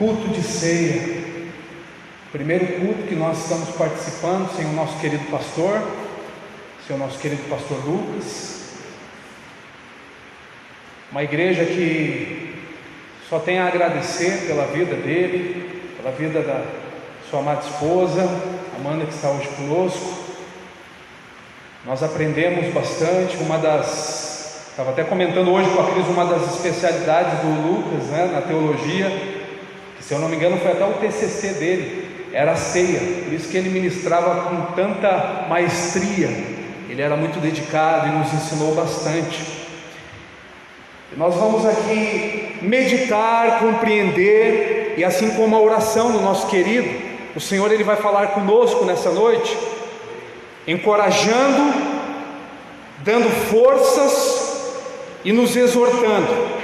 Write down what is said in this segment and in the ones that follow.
culto de ceia, primeiro culto que nós estamos participando sem o nosso querido pastor, sem o nosso querido pastor Lucas, uma igreja que só tem a agradecer pela vida dele, pela vida da sua amada esposa, Amanda, que está hoje conosco. Nós aprendemos bastante. Estava até comentando hoje com a Cris, uma das especialidades do Lucas, na teologia, que, se eu não me engano, foi até o TCC dele, era a ceia. Por isso que ele ministrava com tanta maestria. Ele era muito dedicado e nos ensinou bastante. E nós vamos aqui meditar, compreender, e assim como a oração do nosso querido, o Senhor ele vai falar conosco nessa noite, encorajando, dando forças e nos exortando.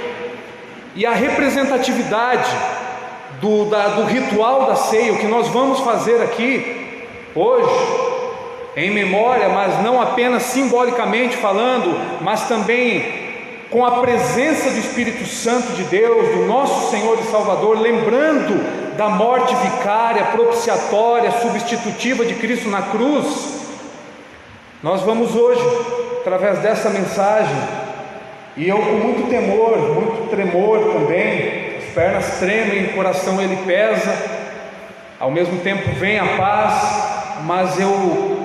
E a representatividade do ritual da ceia, o que nós vamos fazer aqui hoje, em memória, mas não apenas simbolicamente falando, mas também com a presença do Espírito Santo de Deus, do nosso Senhor e Salvador, lembrando da morte vicária, propiciatória, substitutiva de Cristo na cruz. Nós vamos hoje, através dessa mensagem, e eu com muito temor, muito tremor também, as pernas tremem, o coração ele pesa, ao mesmo tempo vem a paz, mas eu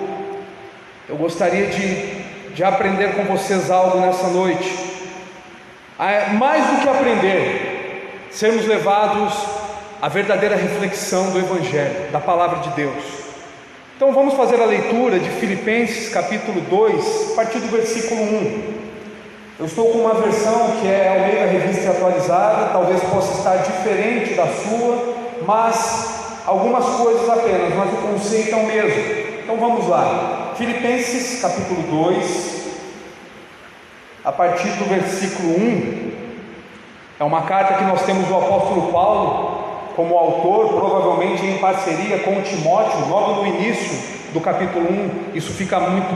gostaria de aprender com vocês algo nessa noite. Mais do que aprender, sermos levados à verdadeira reflexão do Evangelho, da Palavra de Deus. Então vamos fazer a leitura de Filipenses capítulo 2, a partir do versículo 1. Eu estou com uma versão que é Almeida Revista Atualizada, talvez possa estar diferente da sua, mas algumas coisas apenas, mas o conceito é o mesmo. Então vamos lá, Filipenses capítulo 2, a partir do versículo 1, é uma carta que nós temos do apóstolo Paulo como autor, provavelmente em parceria com Timóteo, logo no início do capítulo 1, isso fica muito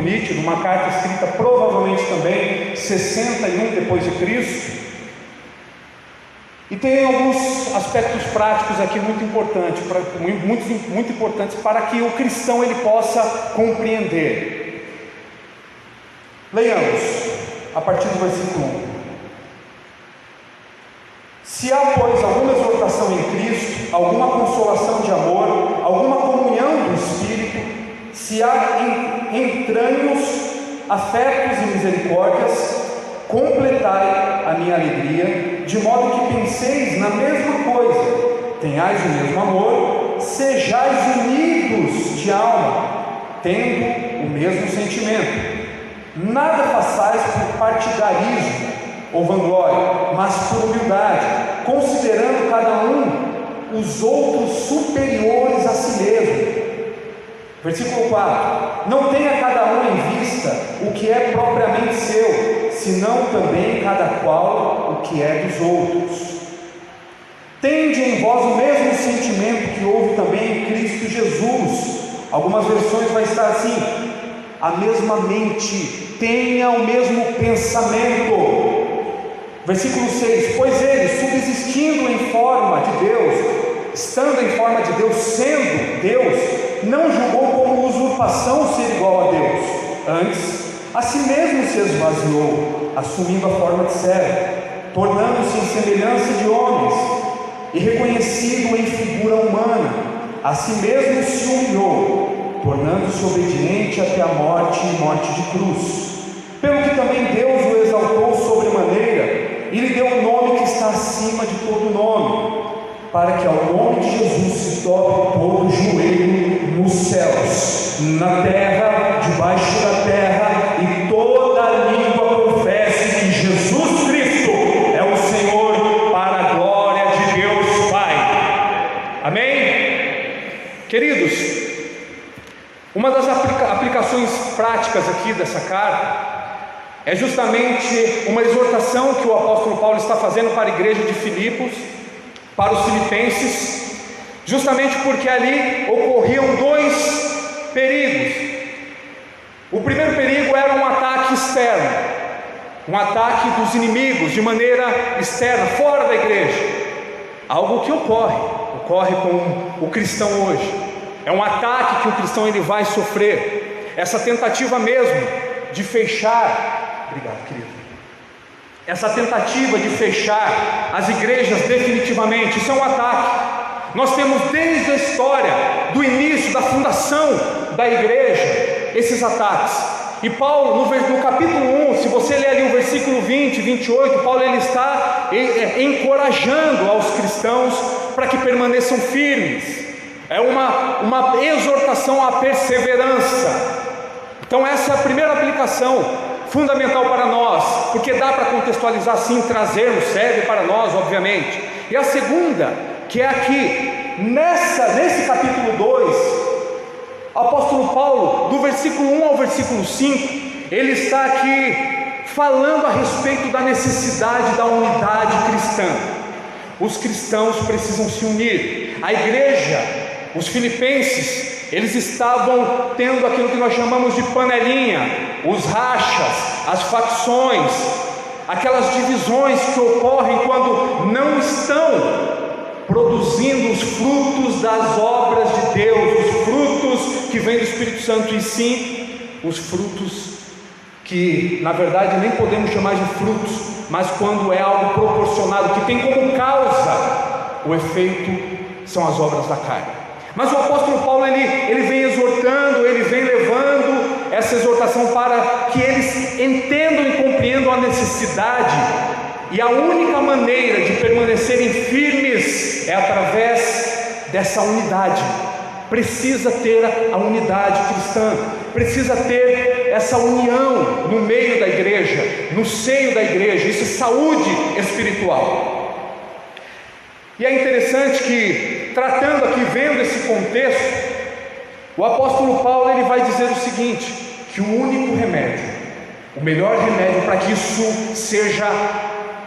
nítido, uma carta escrita provavelmente também 61 depois de Cristo, e tem alguns aspectos práticos aqui muito importantes para que o cristão ele possa compreender. Leiamos a partir do versículo 1. Se há, pois, alguma exortação em Cristo, alguma consolação de amor, alguma comunhão do Espírito, se há entranhos, afetos e misericórdias, completai a minha alegria, de modo que penseis na mesma coisa, tenhais o mesmo amor, sejais unidos de alma, tendo o mesmo sentimento. Nada façais por partidarismo ou vanglória, mas por humildade, considerando cada um os outros superiores a si mesmo. Versículo 4: não tenha cada um em vista o que é propriamente seu, senão também cada qual o que é dos outros. Tende em vós o mesmo sentimento que houve também em Cristo Jesus. Algumas versões vai estar assim: a mesma mente, tenha o mesmo pensamento. Versículo 6: pois ele, subsistindo em forma de Deus, estando em forma de Deus, sendo Deus, não julgou como usurpação ser igual a Deus, antes a si mesmo se esvaziou, assumindo a forma de servo, tornando-se em semelhança de homens, e reconhecido em figura humana, a si mesmo se humilhou, tornando-se obediente até a morte e morte de cruz. Pelo que também Deus o exaltou sobremaneira, e lhe deu um nome que está acima de todo nome, para que ao nome de Jesus se dobre todo joelho nos céus, na terra, debaixo da terra, e toda língua confesse que Jesus Cristo é o Senhor, para a glória de Deus Pai. Amém? Queridos, uma das aplicações práticas aqui dessa carta é justamente uma exortação que o apóstolo Paulo está fazendo para a igreja de Filipos, para os filipenses, justamente porque ali ocorriam dois perigos. O primeiro perigo era um ataque externo, um ataque dos inimigos de maneira externa, fora da igreja. algo que ocorre com o cristão hoje. É um ataque que o cristão ele vai sofrer. Essa tentativa mesmo de fechar, obrigado, querido. Essa tentativa de fechar as igrejas definitivamente, isso é um ataque. Nós temos desde a história, do início, da fundação da igreja, esses ataques. E Paulo, no capítulo 1, se você ler ali o versículo 20, 28, Paulo ele está encorajando aos cristãos para que permaneçam firmes. É uma exortação à perseverança. Então essa é a primeira aplicação fundamental para nós, porque dá para contextualizar sim, trazermos, serve para nós, obviamente. E a segunda, que é aqui, nesse capítulo 2, o apóstolo Paulo, do versículo 1 ao versículo 5, ele está aqui falando a respeito da necessidade da unidade cristã. Os cristãos precisam se unir. A igreja, os filipenses, eles estavam tendo aquilo que nós chamamos de panelinha, os rachas, as facções, aquelas divisões que ocorrem quando não estão produzindo os frutos das obras de Deus, os frutos que vêm do Espírito Santo, e sim os frutos que na verdade nem podemos chamar de frutos, mas quando é algo proporcionado, que tem como causa o efeito, são as obras da carne. Mas o apóstolo Paulo ele vem exortando, ele vem levando essa exortação para que eles entendam e compreendam a necessidade. E a única maneira de permanecerem firmes é através dessa unidade. Precisa ter a unidade cristã, precisa ter essa união no meio da igreja, no seio da igreja. Isso é saúde espiritual. E é interessante que, tratando aqui, vendo esse contexto, o apóstolo Paulo ele vai dizer o seguinte: que o único remédio, o melhor remédio para que isso seja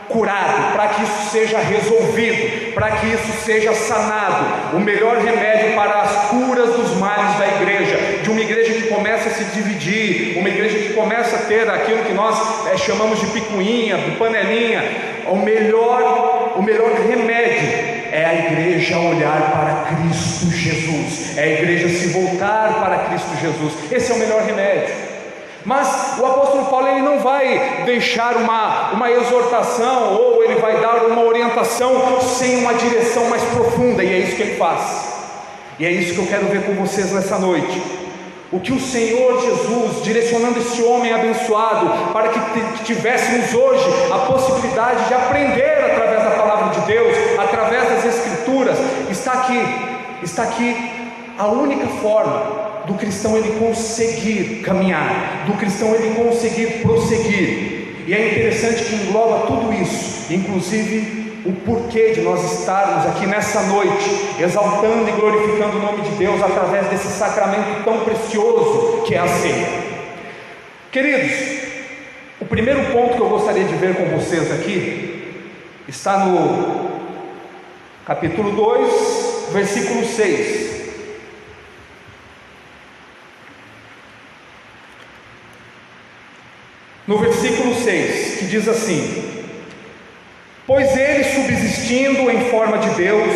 curado, para que isso seja resolvido, para que isso seja sanado, o melhor remédio para as curas dos males da igreja, de uma igreja que começa a se dividir, uma igreja que começa a ter aquilo que nós chamamos de picuinha, de panelinha, o melhor remédio é a igreja olhar para Cristo Jesus, é a igreja se voltar para Cristo Jesus. Esse é o melhor remédio. Mas o apóstolo Paulo ele não vai deixar uma exortação, ou ele vai dar uma orientação sem uma direção mais profunda, e é isso que ele faz. E é isso que eu quero ver com vocês nessa noite. O que o Senhor Jesus, direcionando esse homem abençoado, para que tivéssemos hoje a possibilidade de aprender através da palavra de Deus, através das Escrituras, está aqui a única forma do cristão ele conseguir caminhar, do cristão ele conseguir prosseguir. E é interessante que engloba tudo isso, inclusive o porquê de nós estarmos aqui nessa noite, exaltando e glorificando o nome de Deus através desse sacramento tão precioso que é a ceia. Queridos, o primeiro ponto que eu gostaria de ver com vocês aqui está no capítulo 2, versículo 6. No versículo 6, que diz assim: pois ele, subsistindo em forma de Deus,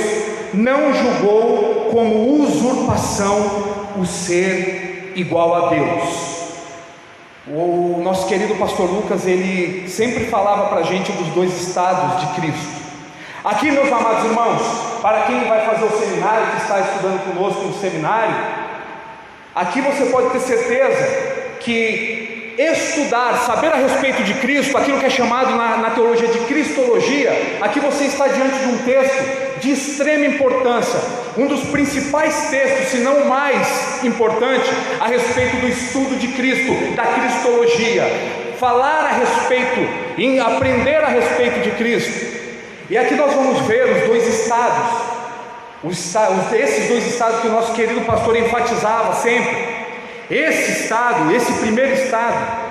não julgou como usurpação o ser igual a Deus. O nosso querido pastor Lucas, ele sempre falava para a gente dos dois estados de Cristo. Aqui, meus amados irmãos, para quem vai fazer o seminário, que está estudando conosco no seminário, aqui você pode ter certeza que estudar, saber a respeito de Cristo, aquilo que é chamado na teologia de cristologia, aqui você está diante de um texto de extrema importância, um dos principais textos, se não o mais importante, a respeito do estudo de Cristo, da cristologia, falar a respeito, em aprender a respeito de Cristo. E aqui nós vamos ver os dois estados, esses dois estados que o nosso querido pastor enfatizava sempre. Esse estado, esse primeiro estado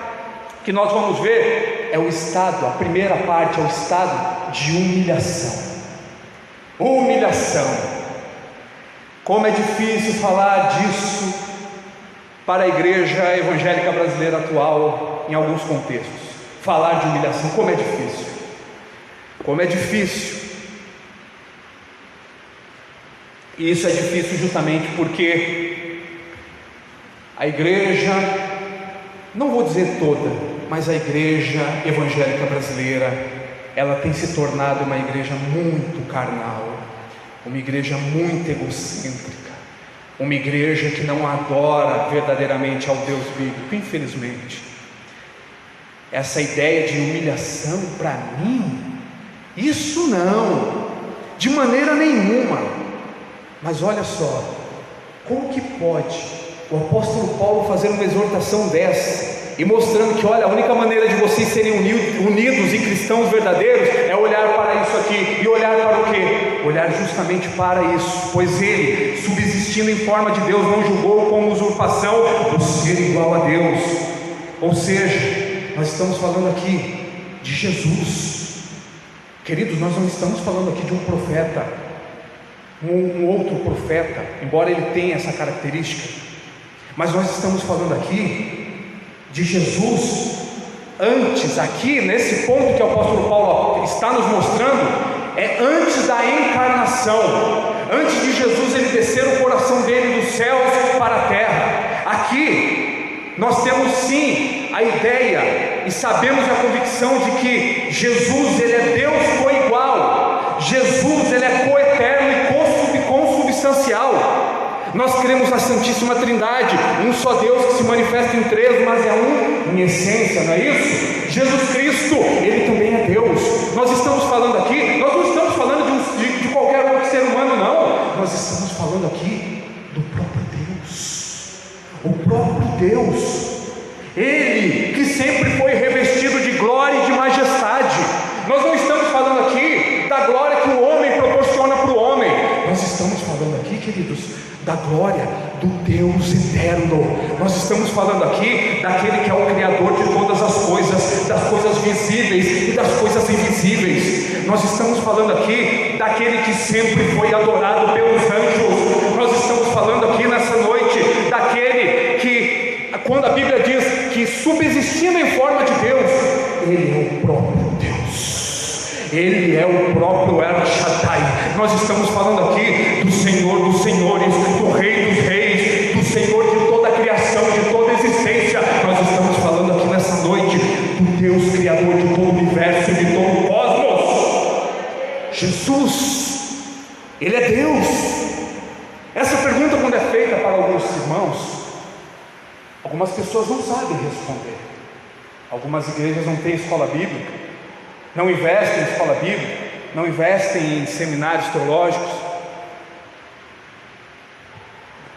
que nós vamos ver é o estado, a primeira parte é o estado de humilhação. Humilhação. Como é difícil falar disso para a igreja evangélica brasileira atual em alguns contextos. Falar de humilhação, como é difícil. Como é difícil. E isso é difícil justamente porque a igreja, não vou dizer toda, mas a igreja evangélica brasileira, ela tem se tornado uma igreja muito carnal, uma igreja muito egocêntrica, uma igreja que não adora verdadeiramente ao Deus bíblico, infelizmente. Essa ideia de humilhação para mim, isso não, de maneira nenhuma. Mas olha só, como que pode o apóstolo Paulo fazer uma exortação dessa, e mostrando que, olha, a única maneira de vocês serem unidos em cristãos verdadeiros é olhar para isso aqui, e olhar para o quê? Olhar justamente para isso, pois ele, subsistindo em forma de Deus, não julgou como usurpação o ser igual a Deus. Ou seja, nós estamos falando aqui de Jesus, queridos, nós não estamos falando aqui de um profeta, um outro profeta, embora ele tenha essa característica, mas nós estamos falando aqui de Jesus. Antes, aqui nesse ponto que o apóstolo Paulo está nos mostrando, é antes da encarnação, antes de Jesus ele descer o coração dele dos céus para a terra. Aqui nós temos sim a ideia e sabemos a convicção de que Jesus, ele é Deus coigual, Jesus, ele é coeterno e consubstancial. Nós cremos na Santíssima Trindade, um só Deus que se manifesta em três, mas é um em essência, não é isso? Jesus Cristo, ele também é Deus. Nós estamos falando aqui, nós não estamos falando de qualquer outro ser humano, não. Nós estamos falando aqui do próprio Deus. O próprio Deus, ele que sempre foi revestido de glória e de majestade. Nós não estamos falando aqui da glória que o homem proporciona para o homem. Nós estamos falando aqui, queridos, da glória do Deus eterno. Nós estamos falando aqui daquele que é o Criador de todas as coisas, das coisas visíveis e das coisas invisíveis. Nós estamos falando aqui daquele que sempre foi adorado pelos anjos. Nós estamos falando aqui nessa noite daquele que, quando a Bíblia diz que subsistindo em forma de Deus, ele é o próprio Deus, ele é o próprio El Shaddai. Nós estamos falando aqui do Senhor dos senhores, do Rei dos reis, do Senhor de toda a criação, de toda a existência. Nós estamos falando aqui nessa noite do Deus Criador de todo o universo e de todo o cosmos. Jesus, ele é Deus. Essa pergunta, quando é feita para alguns irmãos, algumas pessoas não sabem responder. Algumas igrejas não têm escola bíblica, não investem em escola bíblica, não investem em seminários teológicos.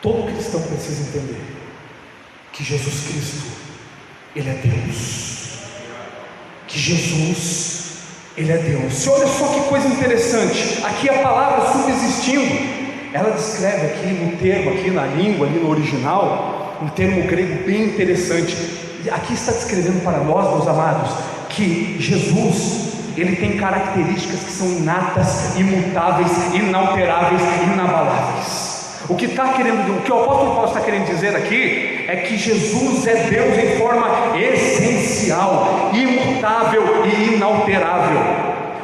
Todo cristão precisa entender que Jesus Cristo, ele é Deus, que Jesus, ele é Deus. E olha só que coisa interessante, aqui a palavra subsistindo, ela descreve aqui no termo, aqui na língua, ali no original, um termo grego bem interessante. Aqui está descrevendo para nós, meus amados, que Jesus, ele tem características que são inatas, imutáveis, inalteráveis, inabaláveis. O que o apóstolo Paulo está querendo dizer aqui é que Jesus é Deus em forma essencial, imutável e inalterável.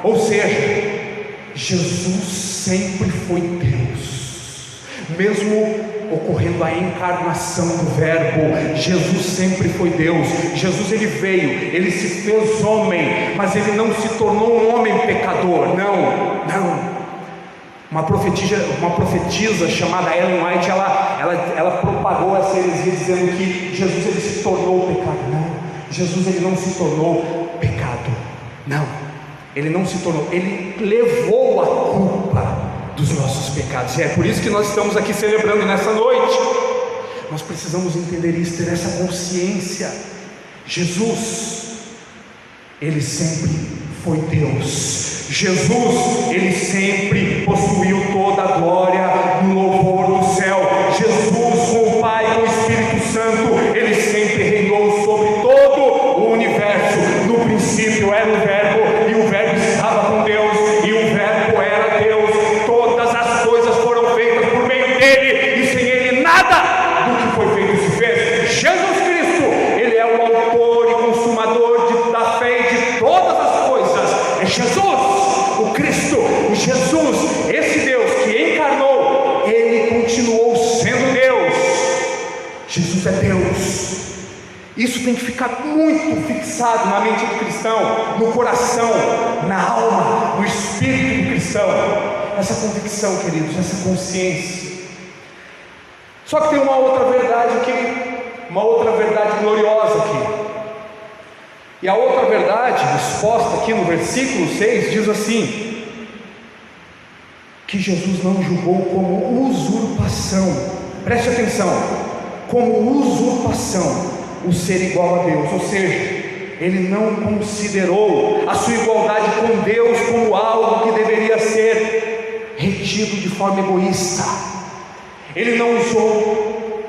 Ou seja, Jesus sempre foi Deus, mesmo ocorrendo a encarnação do Verbo. Jesus sempre foi Deus. Jesus, ele veio, ele se fez homem, mas ele não se tornou um homem pecador, não. Uma profetisa chamada Ellen White, ela propagou essa heresia dizendo que Jesus, ele se tornou pecado. Não, Jesus, ele não se tornou pecado, não, ele não se tornou, ele levou a culpa dos nossos pecados. E é por isso que nós estamos aqui celebrando nessa noite. Nós precisamos entender isso, ter essa consciência. Jesus, ele sempre foi Deus. Jesus, ele sempre possuiu toda a glória no louvor do céu. Jesus, com o Pai, com o Espírito Santo, ele sempre reinou sobre todo o universo. No princípio era o Verbo, e o Verbo estava com Deus, e o Verbo era Deus. Todas as coisas foram feitas por meio dele, e sem ele nada do que foi feito se fez. Jesus Cristo, ele é o autor e consumador da fé e de todas as coisas. É Jesus, o Cristo, o Jesus, esse Deus que encarnou, ele Jesus é Deus. Isso tem que ficar muito fixado na mente do cristão, no coração, na alma, no espírito do cristão. Essa convicção, queridos, essa consciência. Só que tem uma outra verdade aqui, uma outra verdade gloriosa aqui. E a outra verdade, exposta aqui no versículo 6, diz assim: que Jesus não julgou como usurpação, preste atenção, como usurpação o ser igual a Deus, ou seja, ele não considerou a sua igualdade com Deus como algo que deveria ser retido de forma egoísta. Ele não usou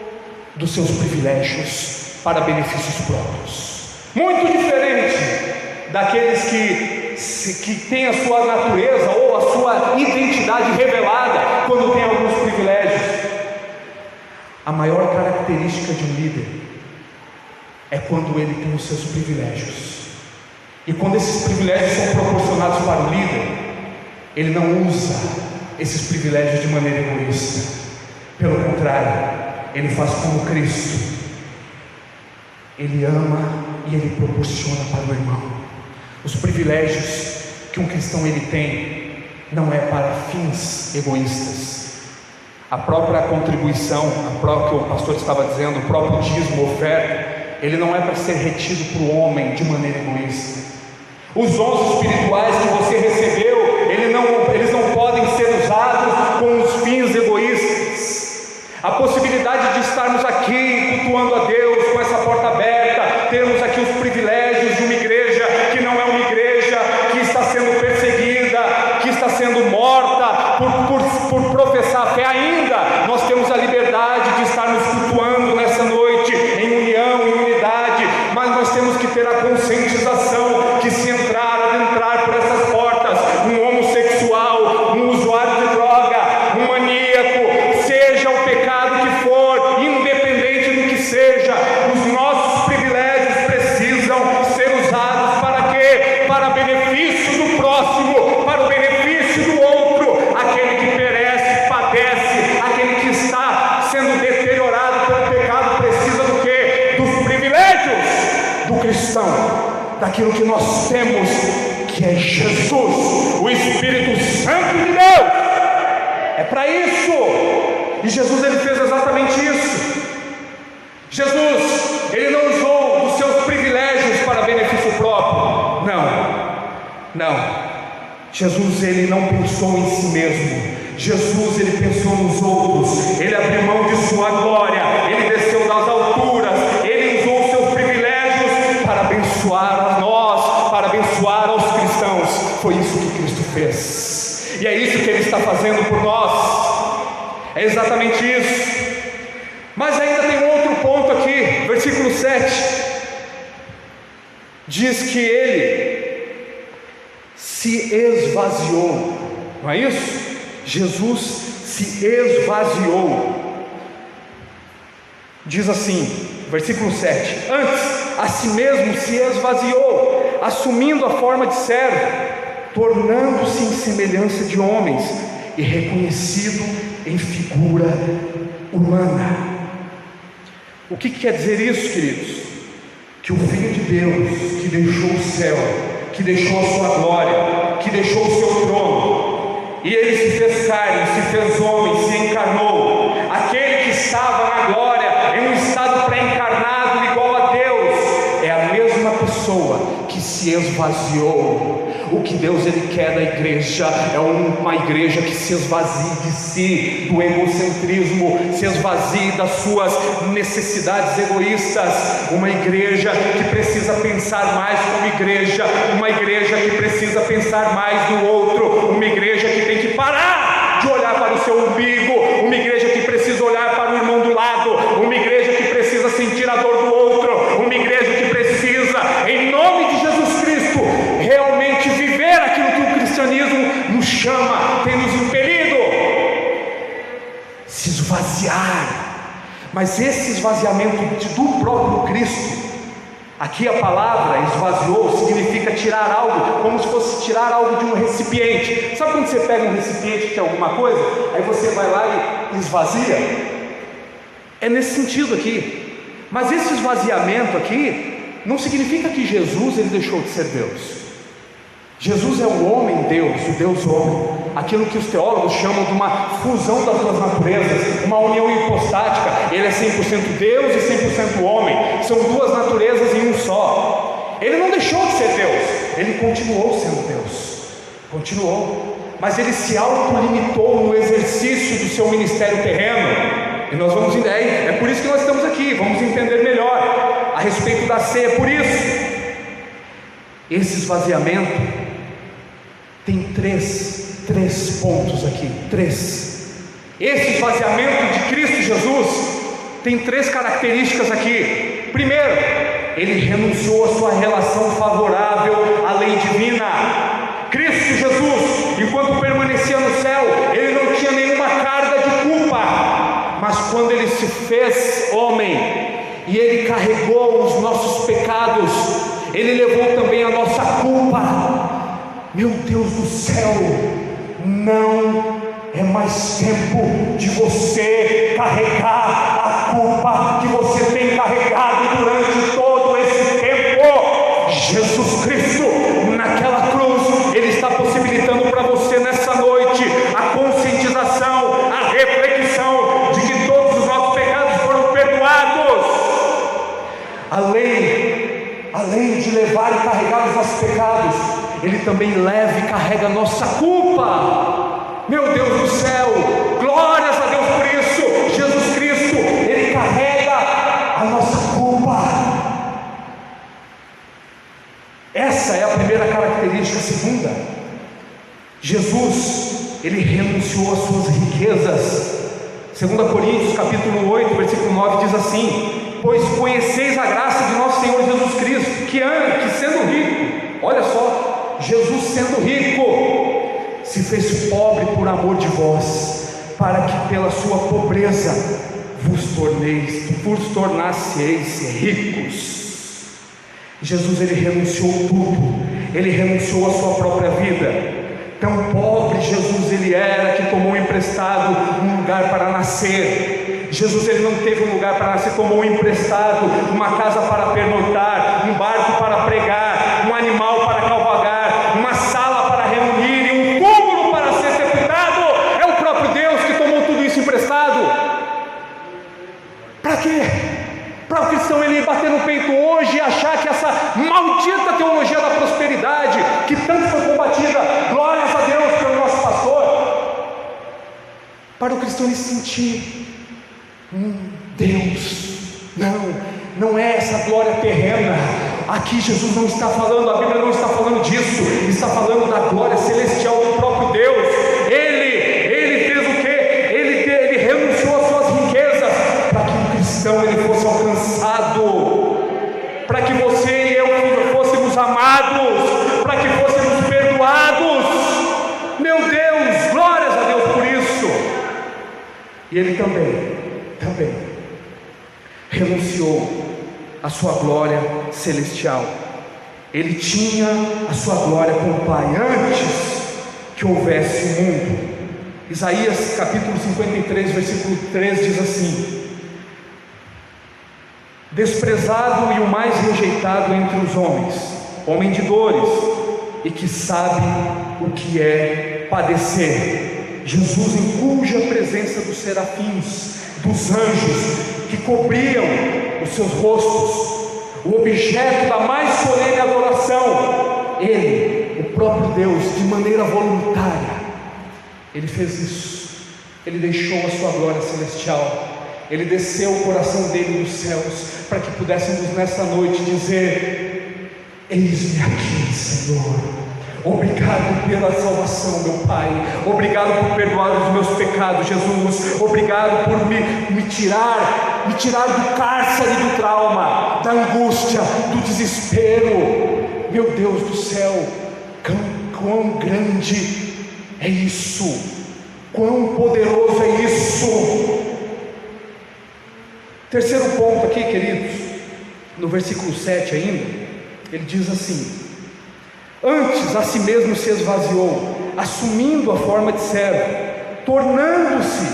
dos seus privilégios para benefícios próprios, muito diferente daqueles que têm a sua natureza ou a sua identidade revelada quando tem alguns privilégios. A maior característica de um líder é quando ele tem os seus privilégios, e quando esses privilégios são proporcionados para o líder, ele não usa esses privilégios de maneira egoísta. Pelo contrário, ele faz como Cristo. Ele ama e ele proporciona para o irmão. Os privilégios que um cristão ele tem não é para fins egoístas. A própria contribuição, que o pastor estava dizendo, o próprio dízimo, oferta, ele não é para ser retido para o homem de maneira egoísta. Os dons espirituais que você recebeu, eles não podem ser usados com os fins egoístas. A possibilidade de estarmos aqui cultuando a Deus com essa porta aberta, termos aqui os privilégios de uma igreja que não é uma igreja que está sendo perseguida, que está sendo morta por professar a fé ainda. Nós temos a liberdade de estarmos cultuando nessa noite em união, em unidade, mas nós temos que ter a conscientização que se adentrar por essas portas, um homossexual, um usuário de droga, um maníaco, seja o pecado que for, independente do que seja, os nossos privilégios precisam ser usados para quê? Para benefício do próximo, para o benefício do outro, aquele que perece, padece, aquele que está sendo deteriorado pelo pecado, precisa do quê? Dos privilégios do cristão, daquilo que nós temos, que é Jesus, o Espírito Santo de Deus. É para isso. E Jesus, ele fez exatamente isso. Jesus, ele não usou os seus privilégios para benefício próprio. Não. Jesus, ele não pensou em si mesmo. Jesus, ele pensou nos outros. Ele abriu mão de sua glória, ele desceu das alturas, ele usou os seus privilégios para abençoar a nós, para abençoar aos cristãos. Foi isso que Cristo fez, e é isso que ele está fazendo por nós. É exatamente isso. Mas ainda tem um outro ponto aqui, versículo 7 diz que ele se esvaziou, não é isso? Jesus se esvaziou. Diz assim, versículo 7: antes, a si mesmo se esvaziou, assumindo a forma de servo, tornando-se em semelhança de homens, e reconhecido em figura humana. O que quer dizer isso, queridos? Que o Filho de Deus, que deixou o céu, que deixou a sua glória, que deixou o seu trono, e ele se fez carne, se fez homem, se encarnou, aquele que estava na glória, em um estado pré-encarnado igual a Deus, é a mesma pessoa que se esvaziou. O que Deus ele quer da igreja é uma igreja que se esvazie de si, do egocentrismo, se esvazie das suas necessidades egoístas, uma igreja que precisa pensar mais como igreja, uma igreja que precisa pensar mais no outro, uma igreja que tem que parar de olhar para o seu umbigo, uma igreja que precisa olhar para o irmão do lado, uma igreja que precisa sentir a dor do outro, uma igreja que precisa, em nome de Jesus Cristo, realmente viver aquilo que o cristianismo nos chama, tem nos impelido, se esvaziar. Mas esse esvaziamento do próprio Cristo, aqui a palavra esvaziou significa tirar algo, como se fosse tirar algo de um recipiente. Sabe quando você pega um recipiente que tem alguma coisa, aí você vai lá e esvazia? É nesse sentido aqui. Mas esse esvaziamento aqui não significa que Jesus ele deixou de ser Deus. Jesus é o homem-Deus, o Deus-homem, aquilo que os teólogos chamam de uma fusão das duas naturezas, uma união hipostática. Ele é 100% Deus e 100% homem, são duas naturezas em um só. Ele não deixou de ser Deus, ele continuou sendo Deus, continuou, mas ele se autolimitou no exercício do seu ministério terreno. E nós vamos entender, é por isso que nós estamos aqui, vamos entender melhor a respeito da ceia. Por isso, esse esvaziamento tem três pontos aqui, três. Esse esvaziamento de Cristo Jesus tem três características aqui. Primeiro, ele renunciou à sua relação favorável à lei divina. Cristo Jesus, enquanto permanecia no céu, ele não tinha nenhuma carga de culpa, mas quando ele se fez homem e ele carregou os nossos pecados, ele levou também a nossa culpa. Meu Deus do céu, não é mais tempo de você carregar a culpa que você tem carregado durante todo esse tempo. Jesus Cristo, naquela cruz, ele está possibilitando para você nessa noite a conscientização, a reflexão de que todos os nossos pecados foram perdoados. Além de levar e carregar os nossos pecados, ele também leva e carrega a nossa culpa. Meu Deus do céu, glórias a Deus por isso. Jesus Cristo, ele carrega a nossa culpa. Essa é a primeira característica. A segunda, Jesus, ele renunciou às suas riquezas. 2 Coríntios capítulo 8, versículo 9 diz assim: pois conheceis a graça de nosso Senhor Jesus Cristo, que sendo rico, olha só, Jesus sendo rico, se fez pobre por amor de vós, para que pela sua pobreza vos tornasseis ricos. Jesus, ele renunciou tudo, ele renunciou à sua própria vida. Tão pobre Jesus ele era, que tomou emprestado um lugar para nascer. Jesus, ele não teve um lugar para nascer, tomou emprestado uma casa para pernoitar, um barco para pregar, um animal para cavalgar, uma sala para reunir e um túmulo para ser sepultado. É o próprio Deus que tomou tudo isso emprestado. Para quê? Para o cristão ele bater no peito hoje e achar que essa maldita teologia da prosperidade, que tanto foi combatida, glórias a Deus pelo nosso pastor, para o cristão ele sentir Deus, não é essa glória terrena. Aqui Jesus não está falando, a Bíblia não está falando disso, ele está falando da glória celestial do próprio Deus. Ele fez o quê? Ele renunciou às suas riquezas para que o cristão ele fosse alcançado, para que você e eu fôssemos amados, para que fôssemos perdoados. Meu Deus, glórias a Deus por isso. E ele também renunciou à sua glória celestial. Ele tinha a sua glória com o Pai antes que houvesse o mundo. Isaías capítulo 53, versículo 3 diz assim: desprezado e o mais rejeitado entre os homens, homem de dores e que sabe o que é padecer. Jesus, em cuja presença dos serafins, dos anjos que cobriam os seus rostos, o objeto da mais solene adoração, ele, o próprio Deus, de maneira voluntária, ele fez isso. Ele deixou a sua glória celestial, ele desceu o coração dele dos céus, para que pudéssemos nessa noite dizer: eis-me aqui, Senhor. Obrigado pela salvação, meu Pai. Obrigado por perdoar os meus pecados, Jesus. Obrigado por me tirar do cárcere do trauma, da angústia, do desespero. Meu Deus do céu, quão grande é isso, quão poderoso é isso. Terceiro ponto aqui, queridos, no versículo 7 ainda, ele diz assim: antes a si mesmo se esvaziou, assumindo a forma de servo, tornando-se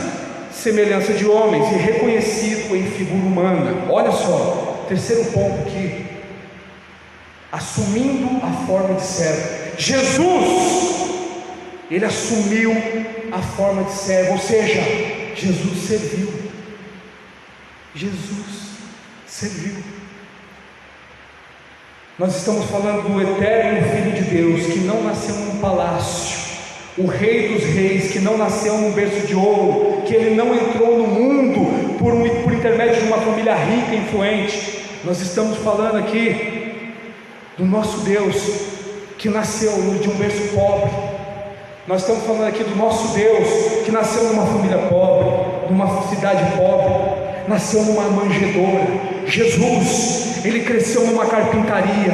semelhança de homens e reconhecido em figura humana. Olha só, terceiro ponto aqui, assumindo a forma de servo. Jesus, ele assumiu a forma de servo, ou seja, Jesus serviu. Jesus serviu. Nós estamos falando do eterno Filho de Deus, que não nasceu num palácio, o Rei dos Reis, que não nasceu num berço de ouro, que ele não entrou no mundo por intermédio de uma família rica e influente. Nós estamos falando aqui do nosso Deus, que nasceu de um berço pobre. Nós estamos falando aqui do nosso Deus, que nasceu numa família pobre, numa cidade pobre, nasceu numa manjedoura. Jesus, ele cresceu numa carpintaria,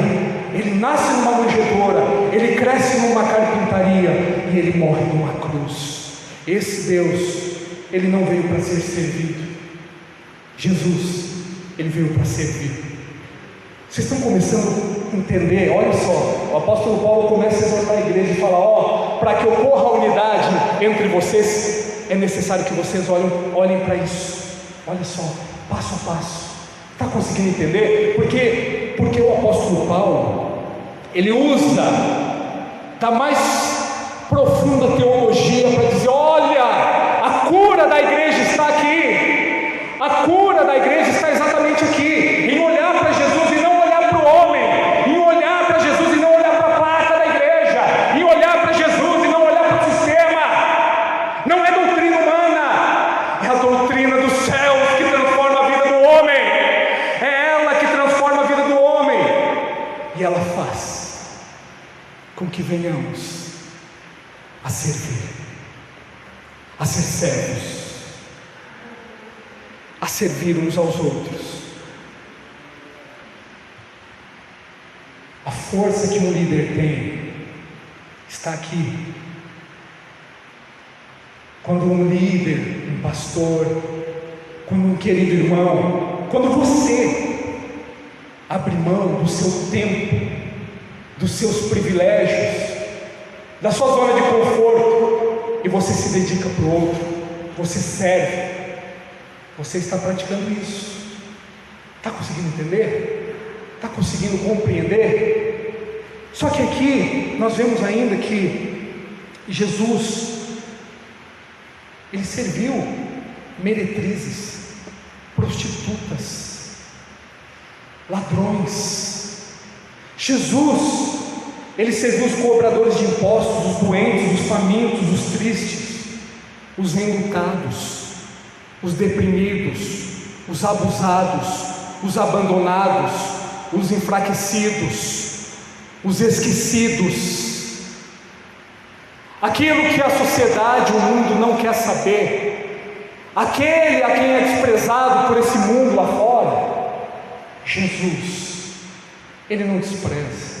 ele nasce numa manjedoura, ele cresce numa carpintaria e ele morre numa cruz. Esse Deus, ele não veio para ser servido. Jesus, ele veio para servir. Vocês estão começando a entender? Olha só, o apóstolo Paulo começa a exortar a igreja e fala: para que ocorra a unidade entre vocês, é necessário que vocês olhem para isso. Olha só, passo a passo. Está conseguindo entender? Porque o apóstolo Paulo, ele usa da mais profunda teologia para dizer: olha, a cura da igreja está aqui, a cura da igreja está exatamente aqui, em olhar para Jesus e não olhar para o homem, em olhar para Jesus e não olhar para a placa da igreja, em olhar para Jesus e não olhar para o sistema. Não é doutrina humana, é a doutrina dos céus que transforma a vida do homem, é ela que transforma a vida do homem, e ela faz com que venhamos a servir, a ser servos, a servir uns aos outros. A força que um líder tem está aqui. Quando um líder, um pastor, quando um querido irmão, quando você abre mão do seu tempo, dos seus privilégios, da sua zona de conforto, e você se dedica para o outro, você serve, você está praticando isso. Está conseguindo entender? Está conseguindo compreender? Só que aqui nós vemos ainda que Jesus, ele serviu meretrizes, prostitutas, ladrões. Jesus, ele serviu os cobradores de impostos, os doentes, os famintos, os tristes, os enlutados, os deprimidos, os abusados, os abandonados, os enfraquecidos, os esquecidos, aquilo que a sociedade, o mundo não quer saber, aquele a quem é desprezado por esse mundo lá fora. Jesus, ele não despreza.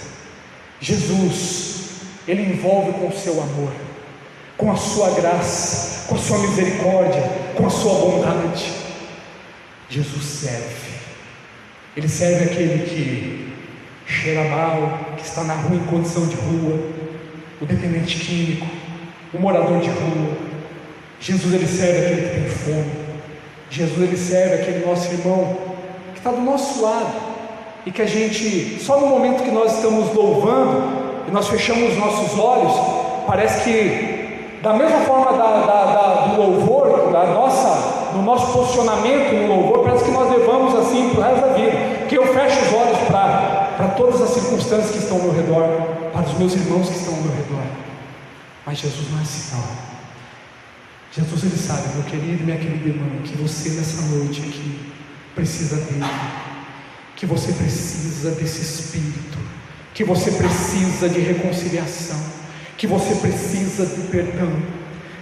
Jesus, ele envolve com o seu amor, com a sua graça, com a sua misericórdia, com a sua bondade. Jesus serve. Ele serve aquele que cheira mal, que está na rua em condição de rua, o dependente químico, o morador de rua. Jesus, ele serve aquele que tem fome. Jesus, ele serve aquele nosso irmão que está do nosso lado, e que a gente, só no momento que nós estamos louvando e nós fechamos os nossos olhos, parece que da mesma forma do louvor, do nosso posicionamento no louvor, parece que nós levamos assim para o resto da vida, que eu fecho os olhos para todas as circunstâncias que estão ao meu redor, para os meus irmãos que estão ao meu redor. Mas Jesus não é assim, não. Jesus, ele sabe, meu querido e minha querida irmã, que você nessa noite aqui precisa dele, que você precisa desse Espírito, que você precisa de reconciliação, que você precisa de perdão,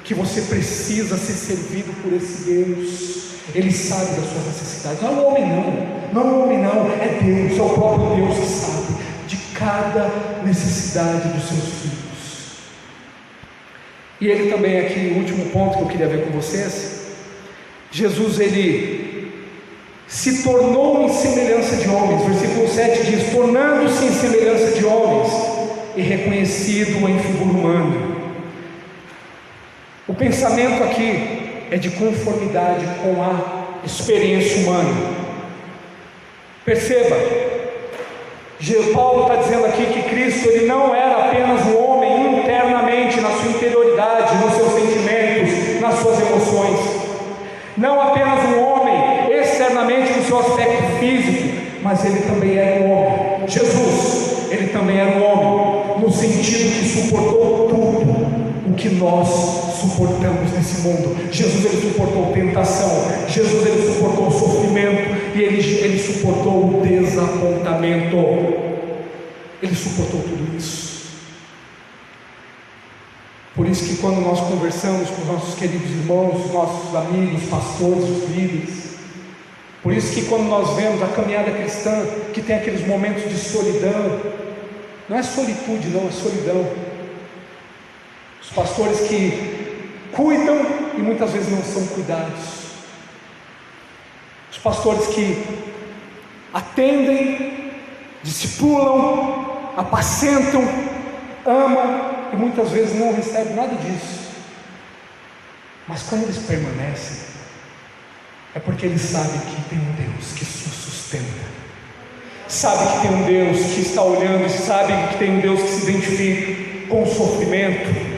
que você precisa ser servido por esse Deus. Ele sabe das suas necessidades. Não é o homem não, é Deus, é o próprio Deus que sabe de cada necessidade dos seus filhos. E ele também aqui, o último ponto que eu queria ver com vocês, Jesus, ele se tornou em semelhança de homens. Versículo 7 diz: tornando-se em semelhança de homens e reconhecido em figura humana. O pensamento aqui é de conformidade com a experiência humana. Perceba, Paulo está dizendo aqui que Cristo ele não era apenas um homem internamente, na sua interioridade, nos seus sentimentos, nas suas emoções, não apenas um homem externamente no seu aspecto físico, mas ele também era um homem. Jesus, ele também era um homem, no sentido que suportou tudo o que nós suportamos nesse mundo. Jesus ele suportou tentação, Jesus ele suportou o sofrimento, e ele suportou o desapontamento, ele suportou tudo isso. Por isso que quando nós conversamos com os nossos queridos irmãos, os nossos amigos, pastores, os líderes, por isso que quando nós vemos a caminhada cristã, que tem aqueles momentos de solidão, não é solitude não, é solidão. Os pastores que cuidam e muitas vezes não são cuidados. Os pastores que atendem, discipulam, apacentam, amam e muitas vezes não recebem nada disso. Mas quando eles permanecem, é porque eles sabem que tem um Deus que os sustenta, sabe que tem um Deus que está olhando, sabe que tem um Deus que se identifica com o sofrimento,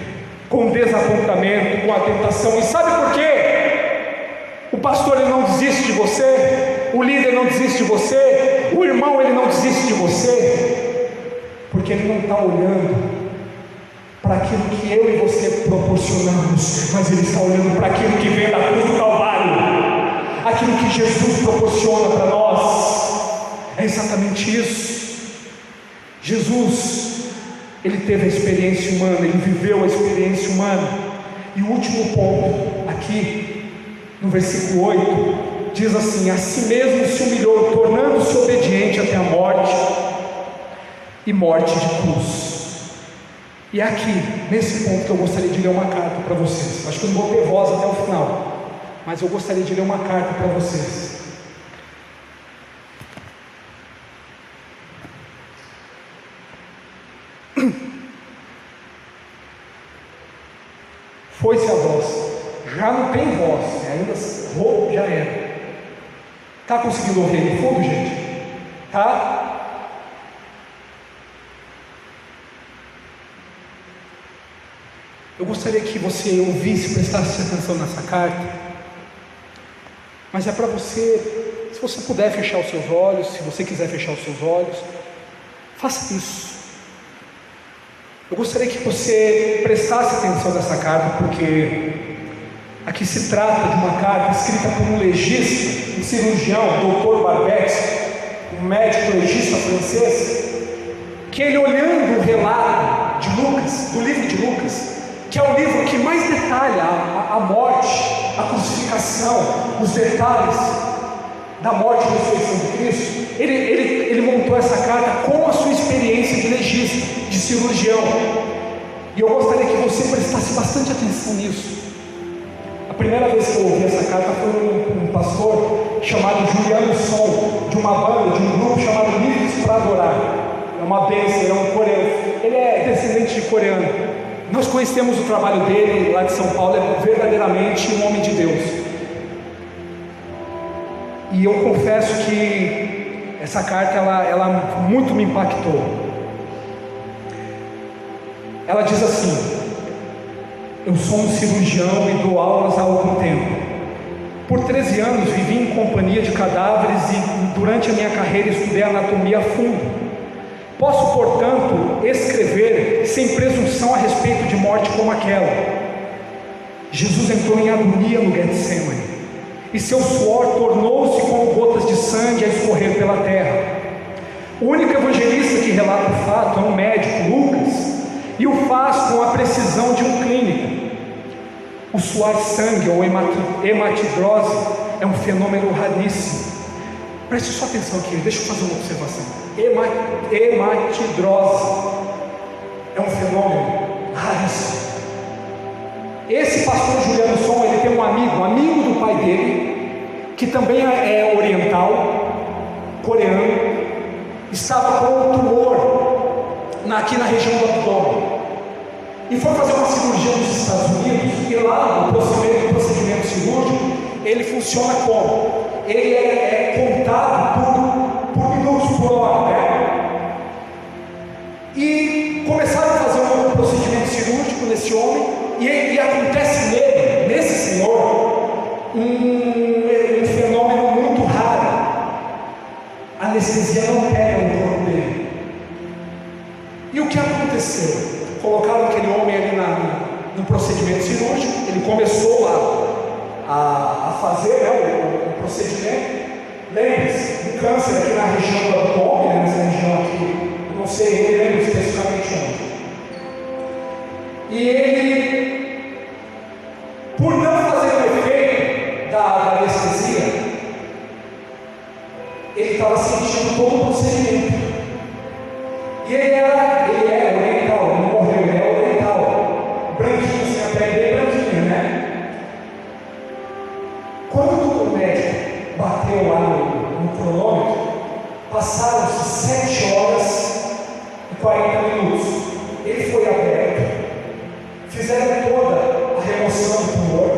com o desapontamento, com a tentação. E sabe por quê? O pastor ele não desiste de você, o líder não desiste de você, o irmão ele não desiste de você, porque ele não está olhando para aquilo que eu e você proporcionamos, mas ele está olhando para aquilo que vem da cruz do Calvário, aquilo que Jesus proporciona para nós. É exatamente isso. Jesus, ele teve a experiência humana, ele viveu a experiência humana. E o último ponto aqui no versículo 8 diz assim: a si mesmo se humilhou, tornando-se obediente até a morte, e morte de cruz. E é aqui, nesse ponto, que eu gostaria de ler uma carta para vocês. Acho que eu não vou ter voz até o final, mas eu gostaria de ler uma carta para vocês. Foi-se a voz, já não tem voz, ainda já era. Está conseguindo ouvir no fundo, gente? Tá? Eu gostaria que você ouvisse, prestasse atenção nessa carta, mas é para você, se você puder fechar os seus olhos, se você quiser fechar os seus olhos, faça isso. Eu gostaria que você prestasse atenção nessa carta, porque aqui se trata de uma carta escrita por um legista, um cirurgião, Dr. Barbet, um médico legista francês, que ele, olhando o relato de Lucas, do livro de Lucas, que é o livro que mais detalha a morte, a crucificação, os detalhes da morte e ressurreição de Cristo, ele montou essa carta com a sua experiência de legista, de cirurgião. E eu gostaria que você prestasse bastante atenção nisso. A primeira vez que eu ouvi essa carta foi um pastor chamado Juliano Som, de uma banda, de um grupo chamado Livres para Adorar. É uma bênção, ele é um coreano, ele é descendente de coreano. Nós conhecemos o trabalho dele lá de São Paulo, é verdadeiramente um homem de Deus. E eu confesso que essa carta, ela muito me impactou. Ela diz assim: eu sou um cirurgião e dou aulas há algum tempo. Por 13 anos vivi em companhia de cadáveres e durante a minha carreira estudei anatomia a fundo. Posso, portanto, escrever sem presunção a respeito de morte como aquela. Jesus entrou em agonia no Getsemane, e seu suor tornou-se como gotas de sangue a escorrer pela terra. O único evangelista que relata o fato é um médico, Lucas, e o faz com a precisão de um clínico. O suar sangue ou hematidrose é um fenômeno raríssimo. Preste sua atenção aqui, deixa eu fazer uma observação. Hematidrose é um fenômeno raríssimo. Esse pastor Juliano Som, ele tem um amigo do pai dele, que também é oriental, coreano, estava com um tumor aqui na região do abdômen, e foi fazer uma cirurgia nos Estados Unidos, e lá no procedimento cirúrgico funciona como? Ele é contado por minutos por hora, né? E começaram a fazer um procedimento cirúrgico nesse homem, e acontece nesse senhor um fenômeno muito raro. A anestesia não pega no corpo dele. E o que aconteceu? Colocaram aquele homem ali no procedimento cirúrgico. Ele começou a fazer, né, o procedimento. Lembre-se, um câncer aqui na região do abdômen, né, nessa região aqui, eu não sei, eu lembro especificamente onde. E ele, por não fazer o efeito da anestesia, ele estava sentindo todo o procedimento. E ele é oriental, não morreu, ele é oriental, branquinho, assim, a pele bem branquinha, né? Quando o médico bateu lá no cronômetro, passaram-se 7 horas e 40 minutos. Ele foi aberto, fizeram toda a remoção do tumor,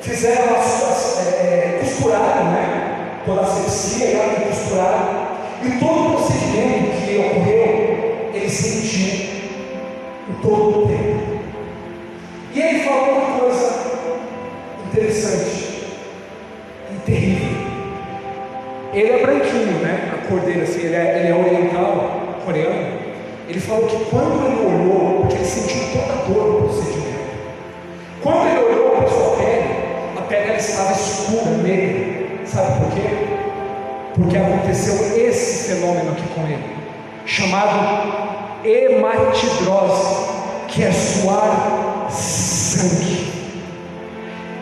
fizeram costuraram, né? Toda a asepsia e costuraram, e todo o procedimento que ocorreu, ele sentiu em todo o tempo. E ele falou uma coisa interessante e terrível. Ele é branquinho, né? A cor dele, assim, ele é oriental, coreano. Ele falou que quando ele olhou, porque ele sentiu toda a dor do procedimento, quando ele olhou para a sua pele, a pele ela estava escura, negra. Sabe por quê? Porque aconteceu esse fenômeno aqui com ele, chamado hematidrose, que é suar sangue.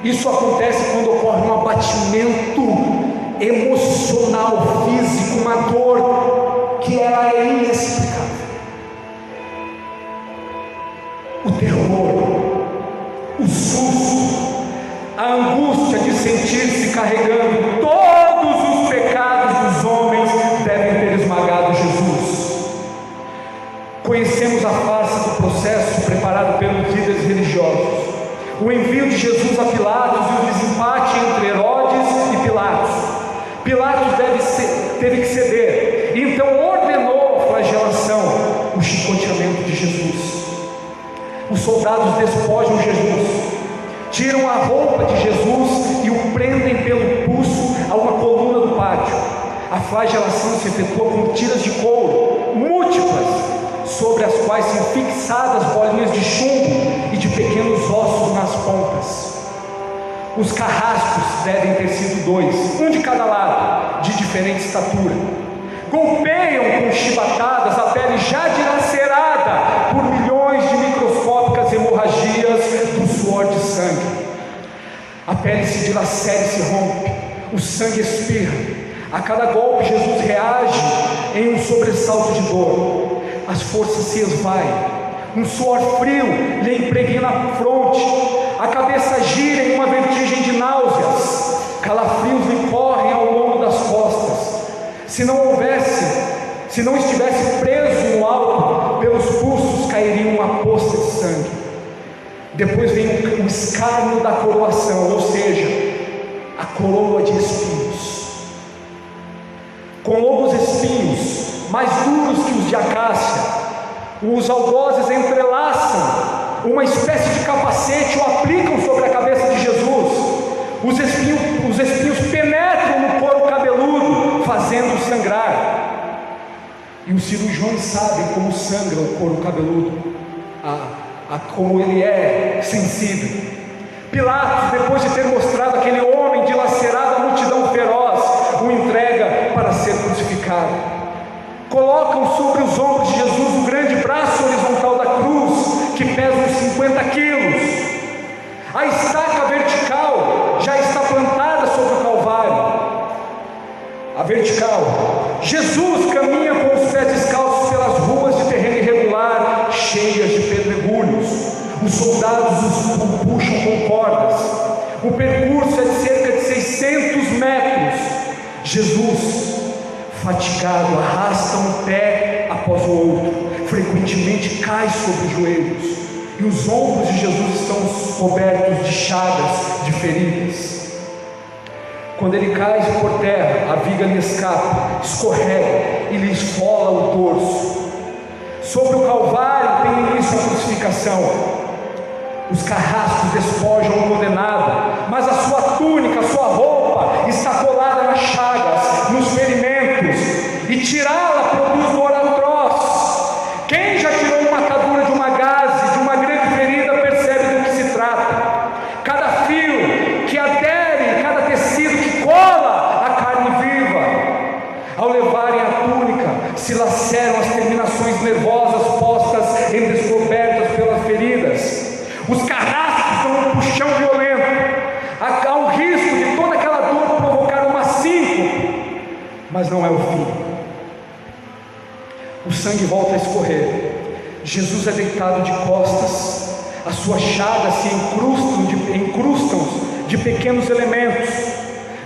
Isso acontece quando ocorre um abatimento emocional, físico, uma dor que ela é inexplicável. O terror, o susto, a angústia de sentir-se carregando todos os pecados dos homens devem ter esmagado Jesus. Conhecemos a face do processo preparado pelos líderes religiosos, o envio de Jesus a Pilatos e o desempate entre Herodes e Pilatos. Pilatos teve que ceder, e então ordenou a flagelação, o chicoteamento de Jesus. Os soldados despojam Jesus, tiram a roupa de Jesus e o prendem pelo pulso a uma coluna do pátio. A flagelação se efetua com tiras de couro múltiplas, sobre as quais são fixadas bolinhas de chumbo e de pequenos ossos nas pontas. Os carrascos devem ter sido 2, um de cada lado, de diferente estatura. Golpeiam com chibatadas a pele já dilacerada por milhões de microscópicas hemorragias do suor de sangue. A pele se dilacera e se rompe, o sangue espirra. A cada golpe Jesus reage em um sobressalto de dor. As forças se esvaem, um suor frio lhe impregna a fronte, a cabeça gira em uma vertigem de náuseas, calafrios lhe correm ao longo das costas. Se não estivesse preso no alto, pelos pulsos cairia uma poça de sangue. Depois vem o escárnio da coroação, ou seja, a coroa de espinhos, com longos espinhos, mais duros que os de acácia. Os algozes entrelaçam uma espécie de capacete, o aplicam sobre a cabeça de Jesus. Os espinhos penetram no couro cabeludo, fazendo sangrar. E os cirurgiões sabem como sangra o couro cabeludo, como ele é sensível. Pilatos, depois de ter mostrado aquele homem dilacerado à multidão feroz, o entrega para ser crucificado. Colocam sobre os ombros de Jesus o grande braço horizontal da cruz, que pesa uns 50 quilos. A estaca vertical já está plantada sobre o Calvário. A vertical. Jesus caminha com os pés descalços pelas ruas de terreno irregular, cheias de pedregulhos. Os soldados os puxam com cordas. O percurso é de cerca de 600 metros. Jesus, fatigado, arrasta um pé após o outro, frequentemente cai sobre os joelhos, e os ombros de Jesus estão cobertos de chagas, de feridas. Quando ele cai por terra, a viga lhe escapa, escorrega e lhe esfola o dorso. Sobre o Calvário tem início a crucificação. Os carrascos despojam o condenado, mas a sua túnica, a sua roupa está colada nas chagas, nos ferimentos, e tirá-la produz dor atroz. Quem já tirou uma atadura de uma gaze, de uma grande ferida, percebe do que se trata. Cada fio que adere, cada tecido que cola a carne viva. Ao levarem a túnica, se laceram as terminações nervosas postas em descobertas pelas feridas. Os carrascos dão um puxão violento. Há um risco de toda aquela dor provocar uma síncope, mas não é o fim. O sangue volta a escorrer. Jesus é deitado de costas. As suas chagas se incrustam de pequenos elementos,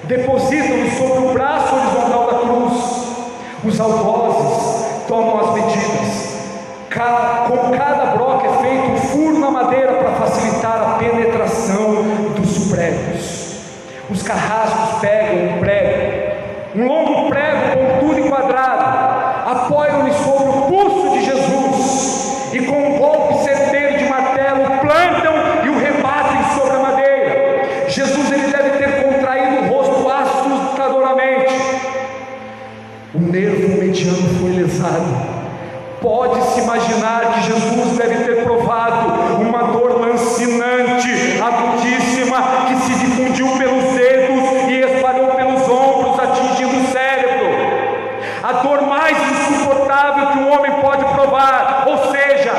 depositam-no sobre o braço horizontal da cruz. Os algozes tomam as medidas. Com cada broca é feito um furo na madeira para facilitar a penetração dos pregos. Os carrascos pegam um prego, um longo prego pontudo e quadrado, apoiam-lhe sobre o pulso de Jesus e com um golpe certeiro de martelo plantam e o rebatem sobre a madeira. Jesus ele deve ter contraído o rosto assustadoramente. O nervo mediano foi lesado. Pode-se imaginar que Jesus deve ter provado uma dor lancinante, agudíssima, que se difundiu pelos dedos e espalhou pelos ombros, atingindo o cérebro. A dor mais insuportável que um homem pode provar, ou seja,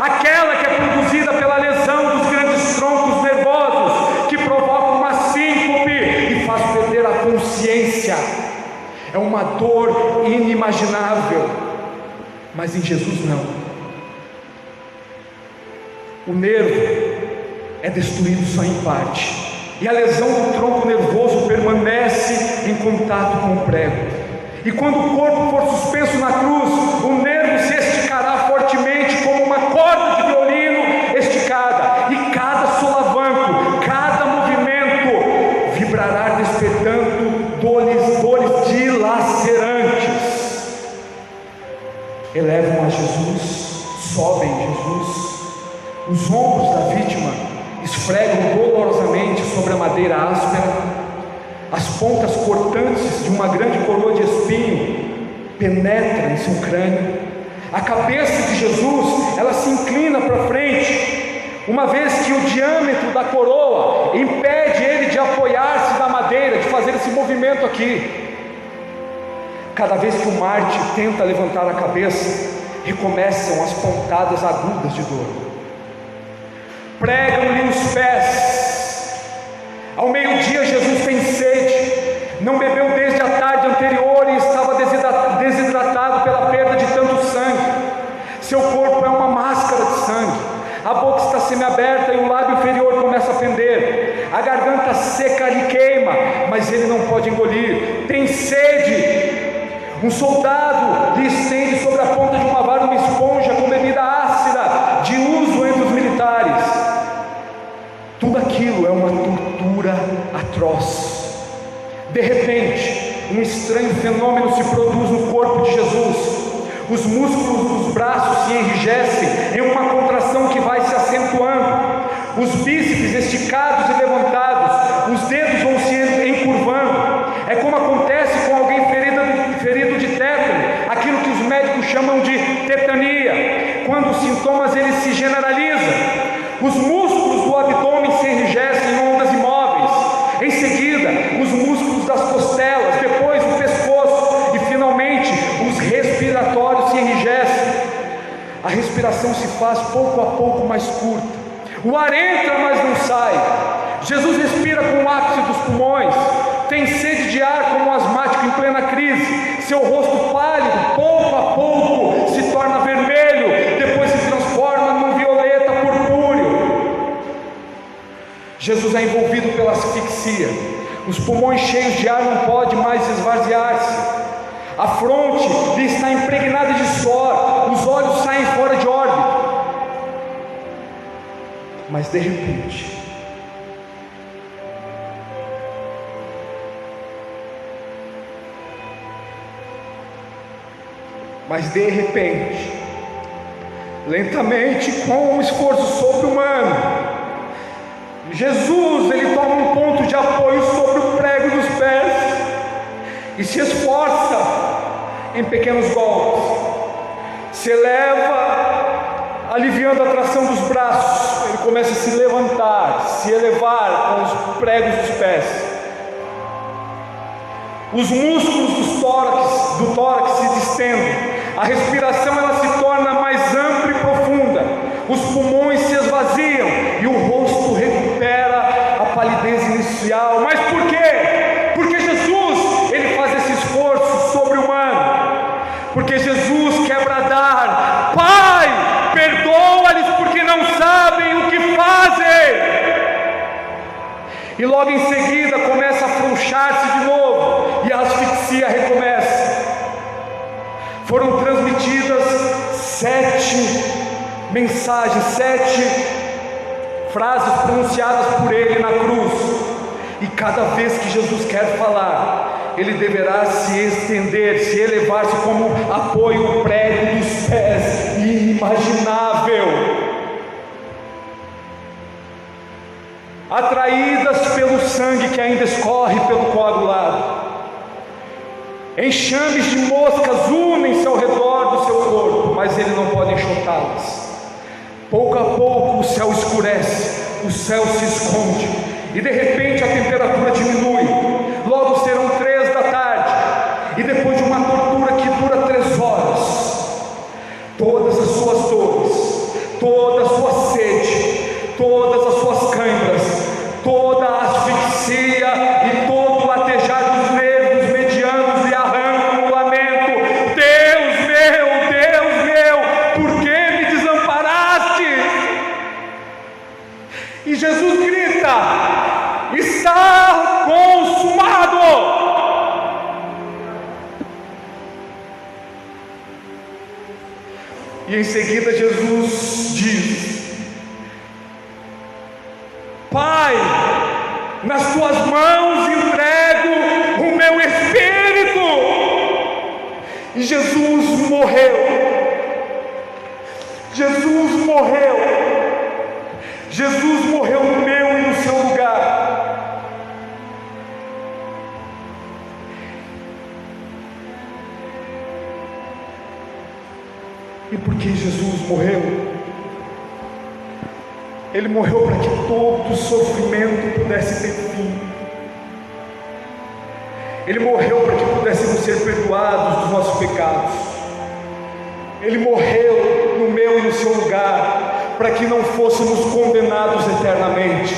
aquela que é produzida pela lesão dos grandes troncos nervosos, que provoca uma síncope e faz perder a consciência. É uma dor inimaginável. Mas em Jesus não. O nervo é destruído só em parte, e a lesão do tronco nervoso permanece em contato com o prego. E quando o corpo for suspenso na cruz, o nervo se esticará fortemente como uma corda de violino esticada, e cada solavanco, cada movimento vibrará despertando dores dilacerantes. Elevam a Jesus, sobem Jesus. Os ombros da vítima esfregam dolorosamente sobre a madeira áspera. As pontas cortantes de uma grande coroa de espinho penetram em seu crânio. A cabeça de Jesus, ela se inclina para frente, uma vez que o diâmetro da coroa impede ele de apoiar-se na madeira, de fazer esse movimento aqui. Cada vez que o mártir tenta levantar a cabeça, recomeçam as pontadas agudas de dor. Pregam-lhe os pés. Ao meio-dia Jesus tem sede, não bebeu desde a tarde anterior e estava desidratado pela perda de tanto sangue. Seu corpo é uma máscara de sangue. A boca está semiaberta e o lábio inferior começa a pender. A garganta seca lhe queima, mas ele não pode engolir. Tem sede. Um soldado lhe estende sobre a ponta de uma vara uma esponja com bebida ácida, de uso entre os militares. Tudo aquilo é uma tortura atroz. De repente, um estranho fenômeno se produz no corpo de Jesus. Os músculos dos braços se enrijecem em uma contração que vai se acentuando. Os bíceps esticados e levantados, os dedos vão se encurvando. É como acontece com alguém ferido de tétano, aquilo que os médicos chamam de tetania, quando os sintomas eles se generalizam. Os músculos do abdômen se enrijecem em ondas imóveis, em seguida os músculos das costelas, depois o pescoço e finalmente os respiratórios se enrijecem. A respiração se faz pouco a pouco mais curta, o ar entra mas não sai. Jesus respira com o ápice dos pulmões, tem sede de ar como um asmático em plena crise. Seu rosto pálido, pouco a pouco, se torna vermelho, depois se transforma num violeta purpúreo. Jesus é envolvido pela asfixia. Os pulmões cheios de ar não podem mais esvaziar-se. A fronte lhe está impregnada de suor, os olhos saem fora de órbita. Mas de repente, Mas de repente, lentamente, com um esforço sobre-humano, Jesus, ele toma um ponto de apoio sobre o prego dos pés e se esforça em pequenos golpes, se eleva, aliviando a tração dos braços. Ele começa a se levantar, se elevar com os pregos dos pés. Os músculos do tórax se distendem, a respiração ela se torna mais ampla e profunda, os pulmões se esvaziam e o rosto recupera a palidez inicial. Mas por quê? Porque Jesus, ele faz esse esforço sobre-humano, porque Jesus quer bradar: Pai, perdoa-lhes porque não sabem o que fazem. E logo em seguida começa a afrouxar-se de novo e a asfixia recomeça. Foram transmitidas 7 mensagens, 7 frases pronunciadas por ele na cruz. E cada vez que Jesus quer falar, ele deverá se estender, se elevar-se como apoio o prego dos pés. Inimaginável. Atraídas pelo sangue que ainda escorre pelo coagulado, enxames de moscas unem-se ao redor do seu corpo, mas ele não pode enxotá-las. Pouco a pouco o céu escurece, o céu se esconde, e de repente a temperatura diminui. Logo serão 3 da tarde, e depois de uma tortura que dura 3 horas, todas as suas dores, toda a sua sede, todas as suas câimbras, toda a asfixia e todo o latejar dos nervos medianos e arrancam o lamento: Deus meu, por que me desamparaste? E Jesus grita: está consumado. E em seguida Jesus diz: Pai, nas tuas mãos entrego o meu espírito. E Jesus morreu. Jesus morreu. Jesus morreu no meu e no seu lugar. E por que Jesus morreu? Ele morreu para que todo sofrimento pudesse ter fim. Ele morreu para que pudéssemos ser perdoados dos nossos pecados. Ele morreu no meu e no seu lugar, para que não fôssemos condenados eternamente.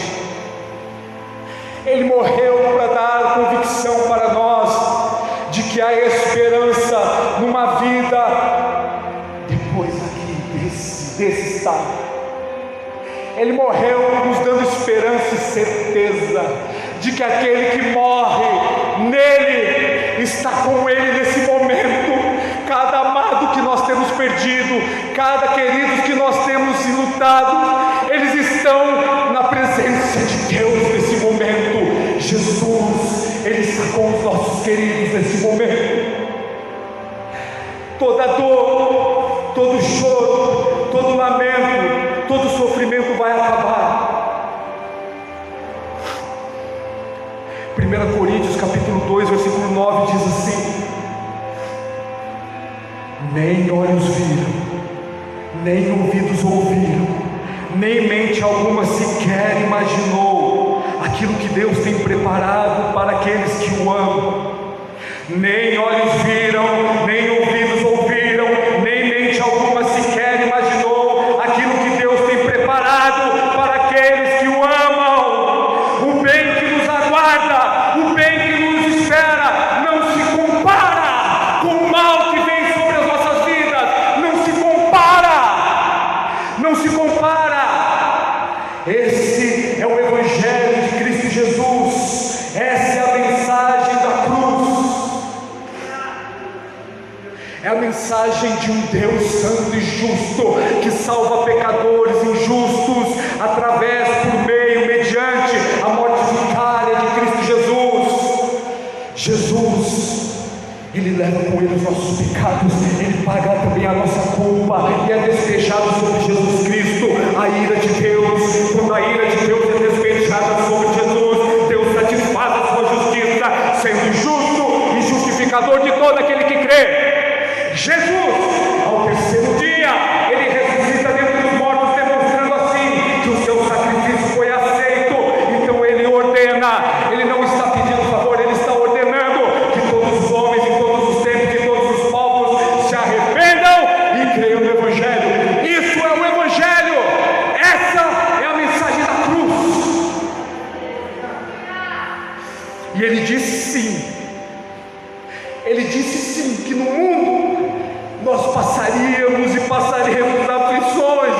Ele morreu para dar convicção para nós de que há esperança numa vida depois aqui desse estado. Ele morreu nos dando esperança e certeza de que aquele que morre nele está com ele nesse momento. Cada amado que nós temos perdido, cada querido que nós temos enlutado, eles estão na presença de Deus nesse momento. Jesus, ele está com os nossos queridos nesse momento. Toda dor, todo choro, todo lamento, todo sofrimento vai acabar. 1 Coríntios capítulo 2, versículo 9 diz assim: nem olhos viram, nem ouvidos ouviram, nem mente alguma sequer imaginou aquilo que Deus tem preparado para aqueles que o amam. Nem olhos viram, nem ouvidos ouviram, nem mente alguma sequer imaginou aquilo que Deus tem preparado para aqueles que o amam. O bem que nos aguarda, o bem que nos espera, não se compara com o mal que vem sobre as nossas vidas. Não se compara, não se compara. Esse é o Evangelho de Cristo Jesus. Essa é a mensagem da cruz. É a mensagem de um Deus santo e justo, que salva pecadores injustos, através, por meio, mediante a morte vicária de Cristo Jesus. Jesus, ele leva com remover os nossos pecados, Ele paga também a nossa culpa, e é despejado sobre Jesus Cristo a ira de Deus. Quando a ira de Deus é despejada sobre Jesus, Deus satisfaz a sua justiça, sendo justo e justificador de todo aquele que crê. Jesus, ao terceiro dia, Ele ressuscita dentre os mortos, demonstrando assim que o seu sacrifício foi aceito. Então Ele ordena, Ele não está pedindo favor, Ele está ordenando que todos os homens, em todos os tempos, em todos os povos se arrependam e creiam no Evangelho. Isso é o Evangelho, essa é a mensagem da cruz. E Ele disse sim, que no mundo nós passaríamos e passaremos aflições.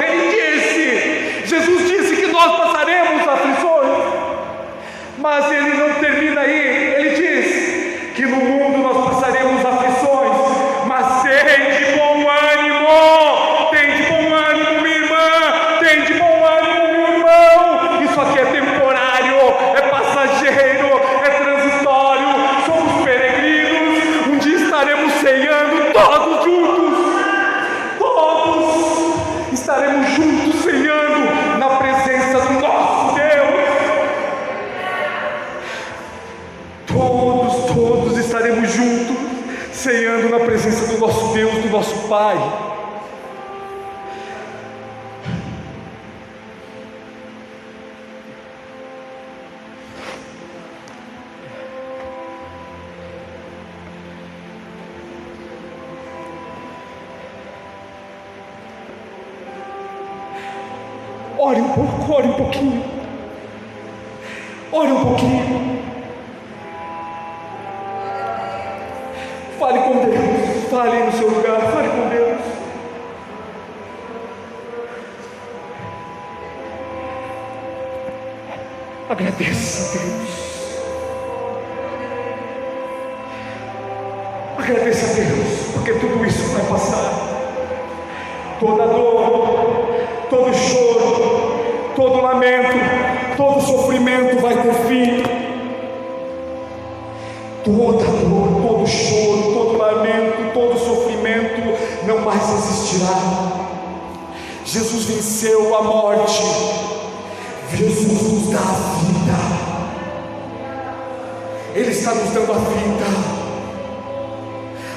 Jesus disse que nós passaremos aflições, mas Ele não termina aí. Ele diz que no mundo nós passaremos aflições, mas tem de bom ânimo, minha irmã, tem de bom ânimo, meu irmão. Isso aqui é temporário, é passageiro, é transitório, somos peregrinos. Um dia estaremos ceando todos juntos, todos estaremos juntos ceando na presença do nosso Deus. Todos estaremos juntos ceando na presença do nosso Deus, do nosso Pai. Ore um pouco, ore um pouquinho. Ore um pouquinho. Fale com Deus. Fale no seu lugar, fale com Deus. Agradeça a Deus. Agradeça a Deus, porque tudo isso vai passar. Toda dor, todo choro, todo lamento, todo sofrimento vai ter fim. Toda dor, todo choro, todo lamento, todo sofrimento não mais existirá. Jesus venceu a morte. Jesus nos dá a vida. Ele está nos dando a vida.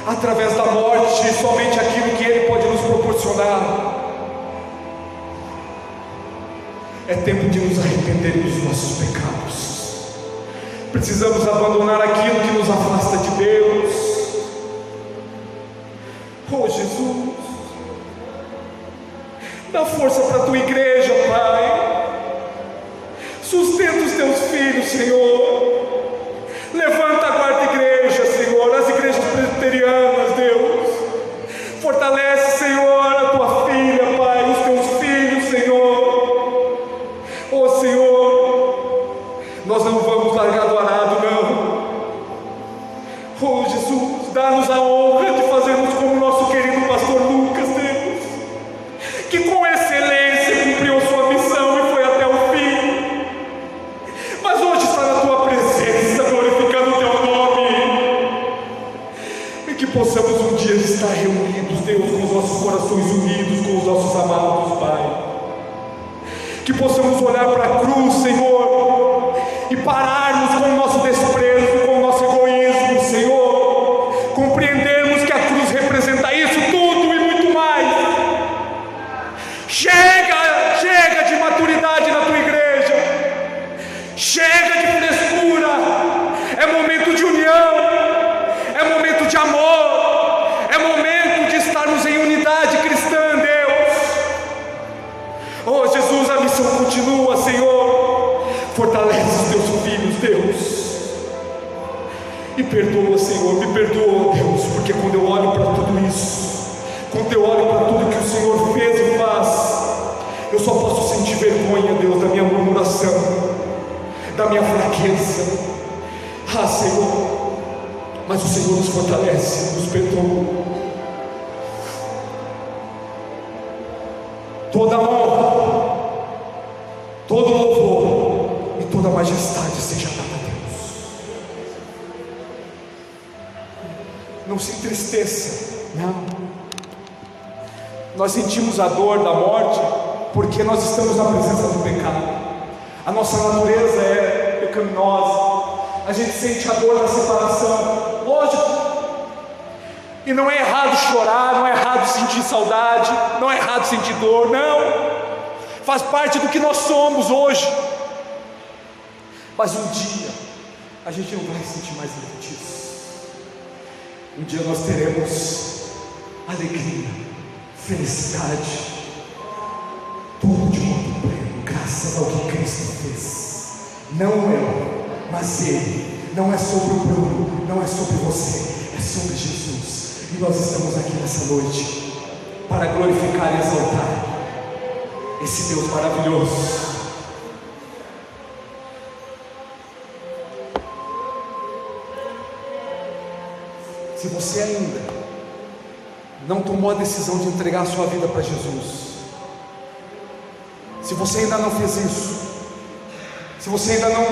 Através da morte, somente aquilo que Ele pode nos proporcionar. É tempo de nos arrependermos dos nossos pecados. Precisamos abandonar aquilo que nos afasta de Deus. Oh Jesus, dá força para a tua igreja, Pai. Sustenta os teus filhos, Senhor. Levanta a quarta igreja, Senhor, as igrejas presbiterianas, Deus. Fortalece, Senhor, a tua filha, Pai, os teus filhos, Senhor. Oh Senhor, nós não vamos largar do arado, não. Oh Jesus, dá-nos a honra de fazermos como o nosso querido pastor Lucas, Deus, que com excelência cumpriu sua missão e foi até o fim, mas hoje está na tua presença, glorificando o teu nome, e que possamos um dia estar reunidos, Deus, com os nossos corações unidos com os nossos amados, Pai. Que possamos olhar para a cruz, Senhor, e pararmos com o nosso desprezo, com o nosso egoísmo, Senhor. Compreendermos que a cruz representa isso tudo e muito mais. Chega de maturidade na tua igreja. Chega de frescura. É momento de união. É momento de amor. É momento de estarmos em unidade cristã, Deus. Oh Jesus, a missão continua, Senhor. Fortalece os teus filhos, Deus. E perdoa, Senhor, me perdoa, Deus, porque quando eu olho para tudo isso, quando eu olho para tudo que o Senhor fez e faz, eu só posso sentir vergonha, Deus, da minha murmuração, da minha fraqueza. Ah, Senhor, mas o Senhor nos fortalece, nos perdoa. Toda honra, todo louvor e toda majestade seja dada a Deus. não se entristeça, não. Nós sentimos a dor da morte porque nós estamos na presença do pecado. A nossa natureza é pecaminosa, a gente sente a dor da separação, lógico. E não é errado chorar, não é errado sentir saudade, não é errado sentir dor, não. Faz parte do que nós somos hoje. Mas um dia a gente não vai sentir mais nada disso. Um dia nós teremos alegria, felicidade, tudo de modo pleno, graças ao que Cristo fez. Não eu, mas Ele. Não é sobre o Bruno, não é sobre você, é sobre Jesus. E nós estamos aqui nessa noite para glorificar e exaltar esse Deus maravilhoso. Se você ainda não tomou a decisão de entregar a sua vida para Jesus, se você ainda não fez isso, se você ainda não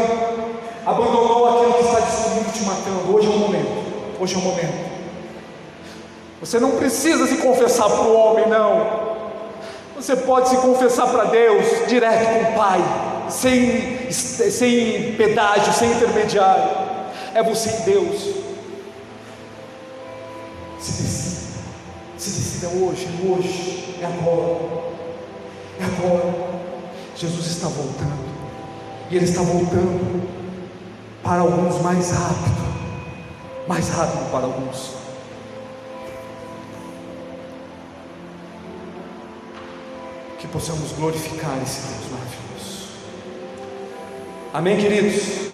abandonou aquilo que está destruindo e te matando, hoje é o momento. Hoje é o momento. Você não precisa se confessar para o homem, não. Você pode se confessar para Deus, direto com o Pai, sem pedágio, sem intermediário. É você e Deus. Se decida hoje, é agora. Jesus está voltando, e Ele está voltando para alguns mais rápido para alguns. Que possamos glorificar esse Deus maravilhoso. Amém, queridos?